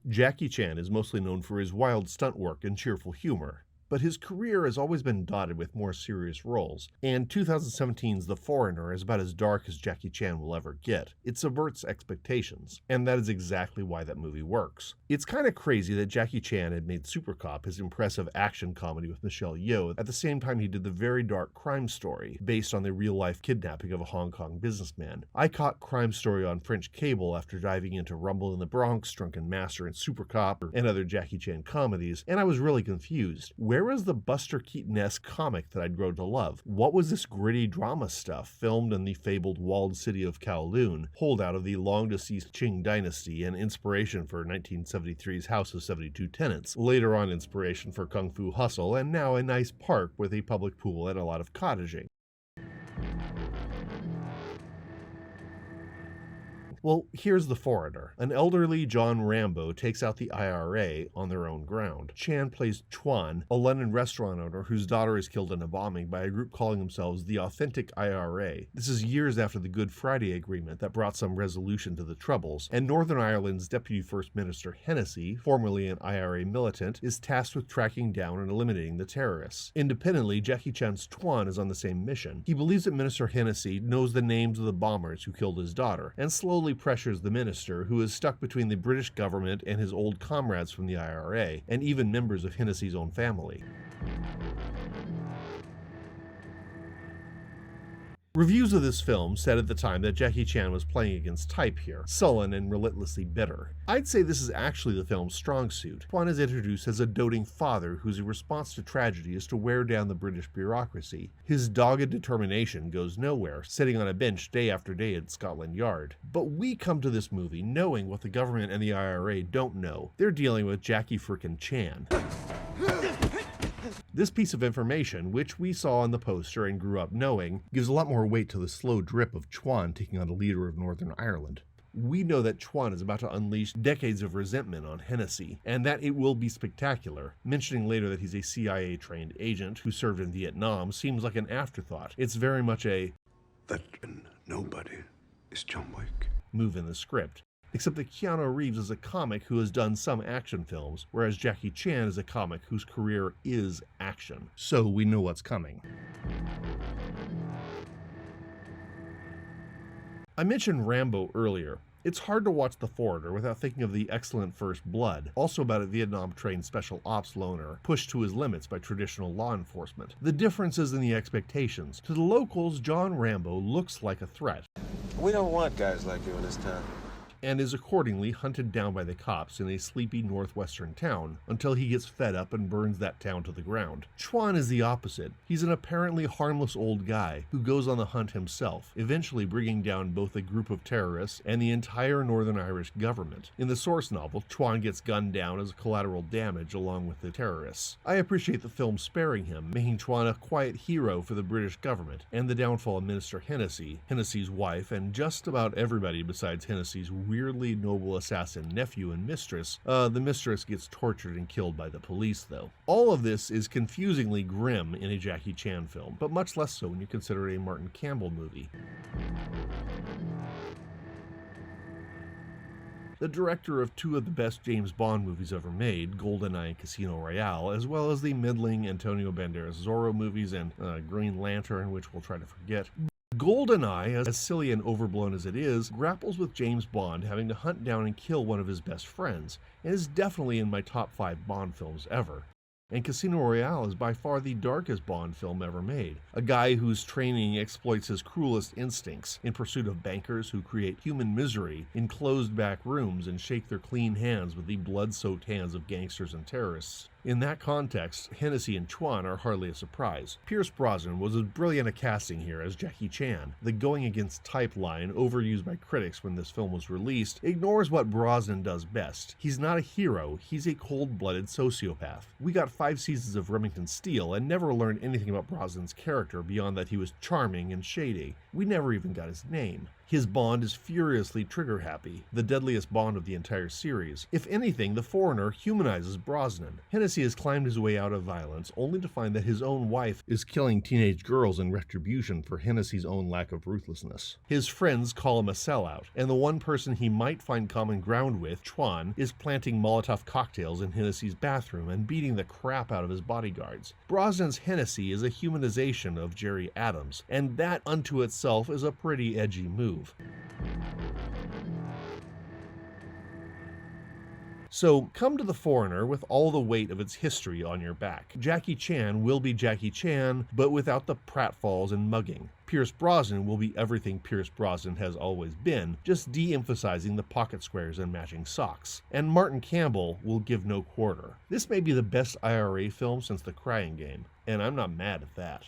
Jackie Chan is mostly known for his wild stunt work and cheerful humor, but his career has always been dotted with more serious roles, and 2017's The Foreigner is about as dark as Jackie Chan will ever get. It subverts expectations, and that is exactly why that movie works. It's kind of crazy that Jackie Chan had made Super Cop his impressive action comedy with Michelle Yeoh at the same time he did the very dark Crime Story, based on the real-life kidnapping of a Hong Kong businessman. I caught Crime Story on French cable after diving into Rumble in the Bronx, Drunken Master, and Super Cop, and other Jackie Chan comedies, and I was really confused. Where was the Buster Keaton-esque comic that I'd grown to love? What was this gritty drama stuff filmed in the fabled walled city of Kowloon, holdout of the long-deceased Qing dynasty and inspiration for 1973's House of 72 Tenants, later on inspiration for Kung Fu Hustle, and now a nice park with a public pool and a lot of cottaging? Well, here's The Foreigner. An elderly John Rambo takes out the IRA on their own ground. Chan plays Chuan, a London restaurant owner whose daughter is killed in a bombing by a group calling themselves the Authentic IRA. This is years after the Good Friday Agreement that brought some resolution to the Troubles, and Northern Ireland's Deputy First Minister Hennessy, formerly an IRA militant, is tasked with tracking down and eliminating the terrorists. Independently, Jackie Chan's Chuan is on the same mission. He believes that Minister Hennessy knows the names of the bombers who killed his daughter, and slowly pressures the minister, who is stuck between the British government and his old comrades from the IRA, and even members of Hennessy's own family. Reviews of this film said at the time that Jackie Chan was playing against type here, sullen and relentlessly bitter. I'd say this is actually the film's strong suit. Chuan is introduced as a doting father whose response to tragedy is to wear down the British bureaucracy. His dogged determination goes nowhere, sitting on a bench day after day at Scotland Yard. But we come to this movie knowing what the government and the IRA don't know. They're dealing with Jackie frickin' Chan. This piece of information, which we saw on the poster and grew up knowing, gives a lot more weight to the slow drip of Chuan taking on a leader of Northern Ireland. We know that Chuan is about to unleash decades of resentment on Hennessy, and that it will be spectacular. Mentioning later that he's a CIA-trained agent who served in Vietnam seems like an afterthought. It's very much a "veteran nobody is John Wick" move in the script. Except that Keanu Reeves is a comic who has done some action films, whereas Jackie Chan is a comic whose career is action. So we know what's coming. I mentioned Rambo earlier. It's hard to watch The Foreigner without thinking of The Excellent First Blood, also about a Vietnam-trained special ops loner pushed to his limits by traditional law enforcement. The difference is in the expectations. To the locals, John Rambo looks like a threat. We don't want guys like you in this town. And is accordingly hunted down by the cops in a sleepy northwestern town until he gets fed up and burns that town to the ground. Chuan is the opposite. He's an apparently harmless old guy who goes on the hunt himself, eventually bringing down both a group of terrorists and the entire Northern Irish government. In the source novel, Chuan gets gunned down as collateral damage along with the terrorists. I appreciate the film sparing him, making Chuan a quiet hero for the British government, and the downfall of Minister Hennessy, Hennessy's wife, and just about everybody besides Hennessy's weirdly noble assassin nephew and mistress. The mistress gets tortured and killed by the police, though. All of this is confusingly grim in a Jackie Chan film, but much less so when you consider it a Martin Campbell movie. The director of two of the best James Bond movies ever made, GoldenEye and Casino Royale, as well as the middling Antonio Banderas Zorro movies and Green Lantern, which we'll try to forget. GoldenEye, as silly and overblown as it is, grapples with James Bond having to hunt down and kill one of his best friends, and is definitely in my top 5 Bond films ever. And Casino Royale is by far the darkest Bond film ever made. A guy whose training exploits his cruelest instincts in pursuit of bankers who create human misery in closed back rooms and shake their clean hands with the blood-soaked hands of gangsters and terrorists. In that context, Hennessy and Chuan are hardly a surprise. Pierce Brosnan was as brilliant a casting here as Jackie Chan. The going against type line, overused by critics when this film was released, ignores what Brosnan does best. He's not a hero, he's a cold-blooded sociopath. We got 5 seasons of Remington Steele and never learned anything about Brosnan's character beyond that he was charming and shady. We never even got his name. His Bond is furiously trigger-happy, the deadliest Bond of the entire series. If anything, The Foreigner humanizes Brosnan. Hennessy Hennessy has climbed his way out of violence, only to find that his own wife is killing teenage girls in retribution for Hennessy's own lack of ruthlessness. His friends call him a sellout, and the one person he might find common ground with, Chuan, is planting Molotov cocktails in Hennessy's bathroom and beating the crap out of his bodyguards. Brosnan's Hennessy is a humanization of Jerry Adams, and that unto itself is a pretty edgy move. So come to The Foreigner with all the weight of its history on your back. Jackie Chan will be Jackie Chan, but without the pratfalls and mugging. Pierce Brosnan will be everything Pierce Brosnan has always been, just de-emphasizing the pocket squares and matching socks. And Martin Campbell will give no quarter. This may be the best IRA film since The Crying Game, and I'm not mad at that.